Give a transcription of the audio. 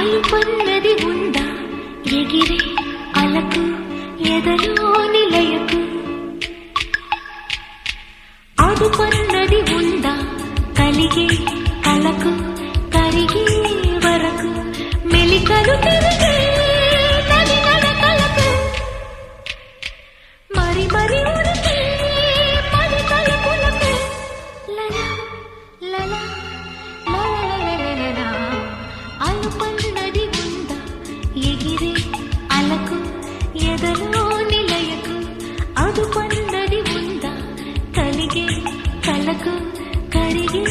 అలుపన్నది ఉందా ఎగిరే అలకు ఎదలో నిలయకు అదుపన్నది ఉందా కలిగే కలకు కరిగే వరకు మెలికలు తిరిగే నది నడకలకు మరి మరి ఉరికే మరి తలుపులకు లలా లలా లలా అలుపన్నది ఉందా ఎగిరే అలకు ఎదలో నిలయకు అదుపన్నది ఉందా కలిగే కలకు కరిగే